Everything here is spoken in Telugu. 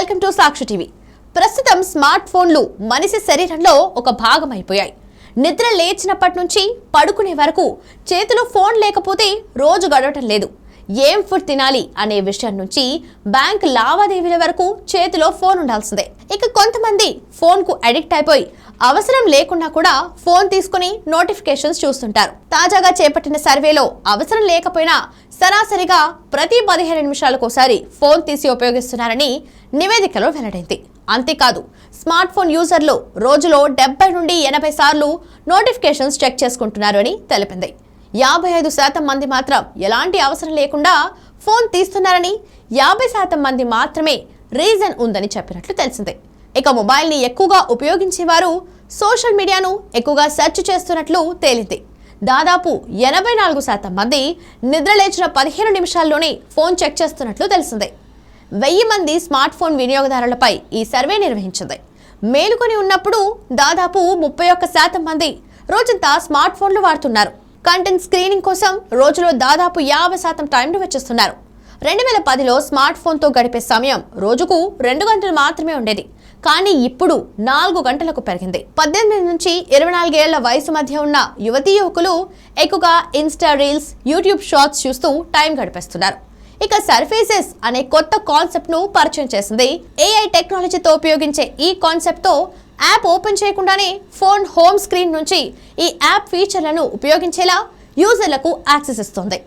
Welcome to Sakshi TV. ప్రస్తుతం స్మార్ట్ ఫోన్లు మనిషి శరీరంలో ఒక భాగం అయిపోయాయి. నిద్ర లేచినప్పటి నుంచి పడుకునే వరకు చేతిలో ఫోన్ లేకపోతే రోజు గడవటం లేదు. ఏం ఫుడ్ తినాలి అనే విషయం నుంచి బ్యాంక్ లావాదేవీల వరకు చేతిలో ఫోన్ ఉండాల్సిందే. ఇక కొంతమంది ఫోన్ కు అడిక్ట్ అయిపోయి అవసరం లేకున్నా కూడా ఫోన్ తీసుకుని నోటిఫికేషన్స్ చూస్తుంటారు. తాజాగా చేపట్టిన సర్వేలో అవసరం లేకపోయినా సరాసరిగా ప్రతి 15 నిమిషాలకోసారి ఫోన్ తీసి ఉపయోగిస్తున్నారని నివేదికలో వెల్లడైంది. అంతేకాదు స్మార్ట్ ఫోన్ యూజర్లు రోజులో 70 నుండి 80 సార్లు నోటిఫికేషన్స్ చెక్ చేసుకుంటున్నారు అని తెలిపింది. 55% మంది మాత్రం ఎలాంటి అవసరం లేకుండా ఫోన్ తీస్తున్నారని, 50% మంది మాత్రమే రీజన్ ఉందని చెప్పినట్లు తెలిసింది. ఇక మొబైల్ని ఎక్కువగా ఉపయోగించేవారు సోషల్ మీడియాను ఎక్కువగా సెర్చ్ చేస్తున్నట్లు తేలింది. దాదాపు 84% మంది నిద్ర లేచిన 15 నిమిషాల్లోనే ఫోన్ చెక్ చేస్తున్నట్లు తెలిసింది. 1000 మంది స్మార్ట్ ఫోన్ వినియోగదారులపై ఈ సర్వే నిర్వహించింది. మేలుకొని ఉన్నప్పుడు దాదాపు 31% మంది రోజంతా స్మార్ట్ ఫోన్లు వాడుతున్నారు. కంటెంట్ స్క్రీనింగ్ కోసం రోజులో దాదాపు 50% టైంను వెచ్చిస్తున్నారు. 2010లో స్మార్ట్ ఫోన్తో గడిపే సమయం రోజుకు 2 గంటలు మాత్రమే ఉండేది. కానీ ఇప్పుడు 4 గంటలకు పెరిగింది. 18 నుంచి 24 ఏళ్ల వయసు మధ్య ఉన్న యువతీ యువకులు ఎక్కువగా ఇన్స్టా రీల్స్, యూట్యూబ్ షార్ట్స్ చూస్తూ టైం గడిపేస్తున్నారు. ఇక సర్ఫేసెస్ అనే కొత్త కాన్సెప్ట్ ను పరిచయం చేసింది. AI టెక్నాలజీతో ఉపయోగించే ఈ కాన్సెప్ట్ తో యాప్ ఓపెన్ చేయకుండానే ఫోన్ హోమ్ స్క్రీన్ నుంచి ఈ యాప్ ఫీచర్లను ఉపయోగించేలా యూజర్లకు యాక్సెస్ ఇస్తుంది.